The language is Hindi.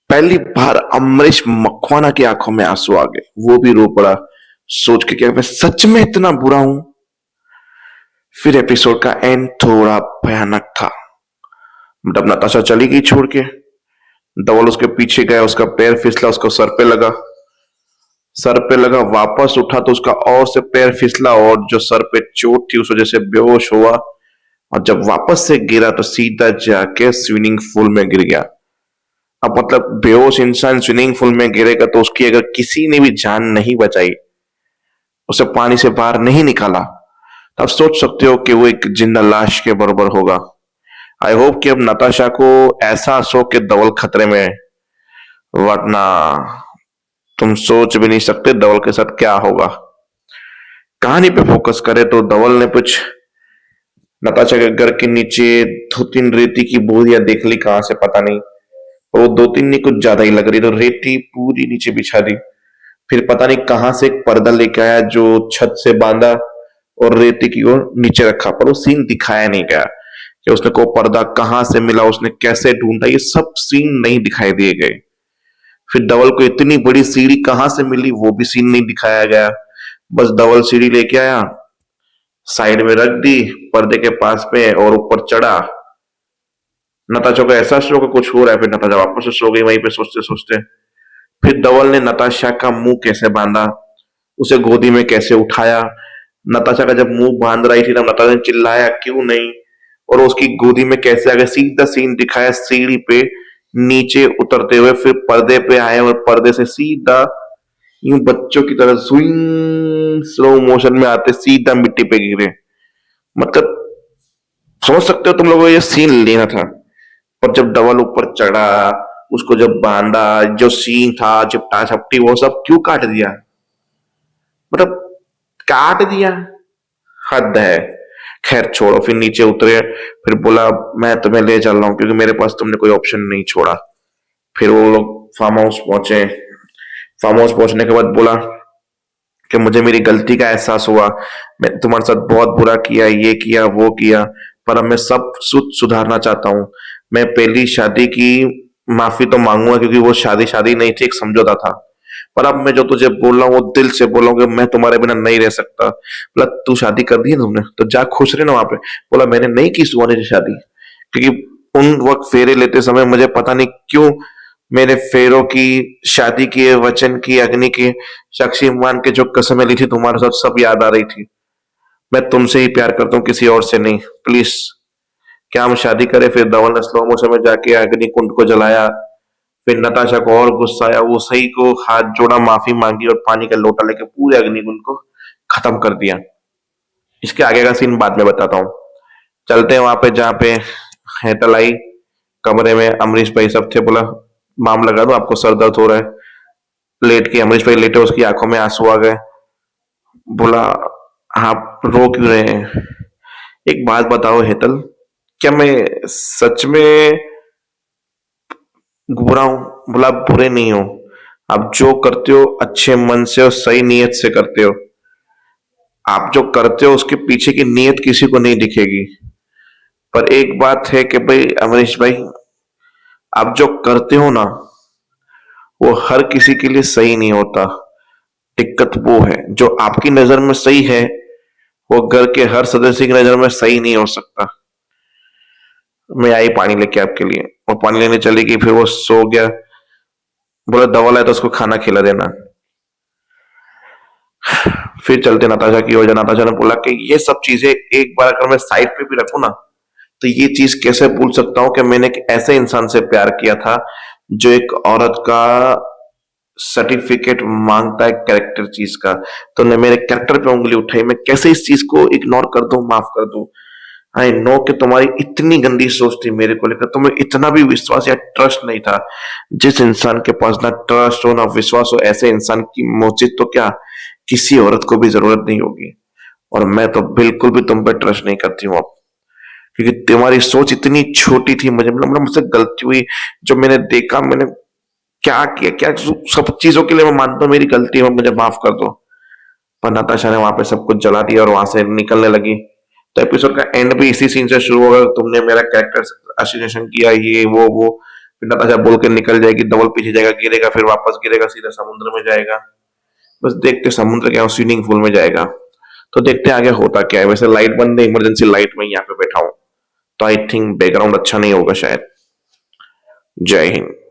पहली बार अमरीश मकवाना की आंखों में आंसू आ गए। वो भी रो पड़ा, सोच के क्या मैं सच में इतना बुरा हूं। फिर एपिसोड का एंड थोड़ा भयानक था। मतलब नताशा चली गई छोड़ के। धवल उसके पीछे गया, उसका पैर फिसला, उसको सर पे लगा, वापस उठा तो उसका और से पैर फिसला और जो सर पे चोट थी उस वजह से बेहोश हुआ। और जब वापस से गिरा तो सीधा जाके स्विमिंग पूल में गिर गया। अब मतलब बेहोश इंसान स्विमिंग पूल में गिरेगा तो उसकी अगर किसी ने भी जान नहीं बचाई, उसे पानी से बाहर नहीं निकाला, तो आप सोच सकते हो कि वो एक जिंदा लाश के बराबर होगा। आई होप कि अब नताशा को एहसास हो कि धवल खतरे में है, वरना तुम सोच भी नहीं सकते धवल के साथ क्या होगा। कहानी पे फोकस करें तो धवल ने कुछ नताशा के घर के नीचे 2-3 रेती की बोरियां देख ली, कहां से पता नहीं। वो 2-3 नहीं, कुछ ज्यादा ही लग रही, तो रेती पूरी नीचे बिछा दी। फिर पता नहीं कहां से एक पर्दा लेके आया जो छत से बांधा और रेती की ओर नीचे रखा, पर वो सीन दिखाया नहीं गया कि उसने को पर्दा कहां से मिला, उसने कैसे ढूंढा, ये सब सीन नहीं दिखाई दिए गए। फिर धवल को इतनी बड़ी सीढ़ी कहां से मिली वो भी सीन नहीं दिखाया गया। बस धवल सीढ़ी लेके आया, साइड में रख दी पर्दे के पास में और ऊपर चढ़ा। नताशा को एहसास हुआ कि कुछ हो रहा है, फिर नताशा वापस से सो गई वहीं पे सोचते सोचते। फिर धवल ने नताशा का मुंह कैसे बांधा, उसे गोदी में कैसे उठाया। नताशा का जब मुंह बांध रही थी तब नताशा ने चिल्लाया क्यों नहीं, और उसकी गोदी में कैसे आगे सीधा सीन दिखाया सीढ़ी पे नीचे उतरते हुए, फिर पर्दे पे आए और पर्दे से सीधा यूं बच्चों की तरह स्विंग स्लो मोशन में आते सीधा मिट्टी पे गिरे। मतलब समझ सकते हो तुम लोगों को ये सीन लेना था। पर जब डबल ऊपर चढ़ा, उसको जब बांधा, जो सीन था चिपटा चपटी वो सब क्यों काट दिया, मतलब काट दिया, हद है। खैर छोड़ो, फिर नीचे उतरे, फिर बोला मैं तुम्हें ले चल रहा हूँ क्योंकि मेरे पास तुमने कोई ऑप्शन नहीं छोड़ा। फिर वो लोग फार्म हाउस पहुंचे। फार्म हाउस पहुंचने के बाद बोला कि मुझे मेरी गलती का एहसास हुआ, मैं तुम्हारे साथ बहुत बुरा किया, ये किया वो किया, पर अब मैं सब सुधारना चाहता हूँ। मैं पहली शादी की माफी तो मांगूंगा क्योंकि वो शादी शादी नहीं थी, एक समझौता था। पर अब मैं जो तुझे बोल रहा हूँ वो दिल से बोल रहा हूँ कि मैं तुम्हारे बिना नहीं रह सकता। बोला तू शादी कर दी है तुमने तो जा खुश रहे ना वहां पे। बोला मैंने नहीं की सुहानी से शादी, क्योंकि उन वक्त फेरे लेते समय मुझे पता नहीं क्यों मेरे फेरों की, शादी की, वचन की, अग्नि की, साक्षी मान के जो कस्में ली थी तुम्हारे साथ सब याद आ रही थी। मैं तुमसे ही प्यार करता हूँ, किसी और से नहीं, प्लीज क्या हम शादी करें। फिर धवल ने स्लो मोशन में जाके अग्नि कुंड को जलाया। फिर नताशा को और गुस्सा आया, वो सही को हाथ जोड़ा, माफी मांगी और पानी का लोटा लेके पूरे अग्निकुंड को खत्म कर दिया। इसके आगे का सीन बाद में बताता हूँ। चलते हैं वहां पे जहाँ पे हेतल आई। कमरे में अमरीश भाई सब थे। बोला माम लगा दो, आपको सर दर्द हो रहा है। लेट के अमरीश भाई लेटे, उसकी आंखों में आंसू आ गए। बोला आप रो क्यों रहे हैं, एक बात बताओ हेतल, क्या मैं सच में बुरा हूं। बोला आप बुरे नहीं हो, आप जो करते हो अच्छे मन से और सही नीयत से करते हो। आप जो करते हो उसके पीछे की नीयत किसी को नहीं दिखेगी। पर एक बात है कि भाई अमरीश भाई, आप जो करते हो ना वो हर किसी के लिए सही नहीं होता। दिक्कत वो है जो आपकी नजर में सही है वो घर के हर सदस्य की नजर में सही नहीं हो सकता। मैं आई पानी लेके आपके लिए, वो पानी लेने चली गई, फिर वो सो गया। बोला दवा लाए तो उसको खाना खिला देना। फिर चलते नताशा की वजह। नताशा ने बोला कि ये सब चीजें एक बार अगर मैं साइड पे भी रखूं ना तो ये चीज कैसे भूल सकता हूं कि मैंने एक ऐसे इंसान से प्यार किया था जो एक औरत का सर्टिफिकेट मांगता है कैरेक्टर चीज का। तो ने मेरे कैरेक्टर पे उंगली उठाई, मैं कैसे इस चीज को इग्नोर कर दूं, माफ कर दूं। आई नो कि तुम्हारी इतनी गंदी सोच थी मेरे को लेकर, तुम्हें इतना भी विश्वास या ट्रस्ट नहीं था। जिस इंसान के पास ना ट्रस्ट हो ना विश्वास हो, ऐसे इंसान की मौजूद तो क्या किसी औरत को भी जरूरत नहीं होगी। और मैं तो बिल्कुल भी तुम पे ट्रस्ट नहीं करती हूँ अब, क्योंकि तुम्हारी सोच इतनी छोटी थी। मतलब मुझसे गलती हुई, जो मैंने देखा, मैंने क्या किया, क्या सब चीजों के लिए मैं मानता हूँ मेरी गलती है, मुझे माफ कर दो। पर नताशा ने वहां पे सब कुछ जला दिया और वहां से निकलने लगी। तो एपिसोड का एंड भी इसी सीन से शुरू होगा, तुमने मेरा कैरेक्टर असिनेशन किया, ये वो। फिर नताशा बोल के निकल जाएगी, धवल पीछे जाएगा, गिरेगा, फिर वापस गिरेगा, सीधा समुद्र में जाएगा। बस देखते समुद्र क्या स्विमिंग पूल में जाएगा। तो देखते आगे होता क्या है। वैसे लाइट बंद है, इमरजेंसी लाइट में यहाँ पे बैठा हूँ, तो आई थिंक बैकग्राउंड अच्छा नहीं होगा शायद। जय हिंद।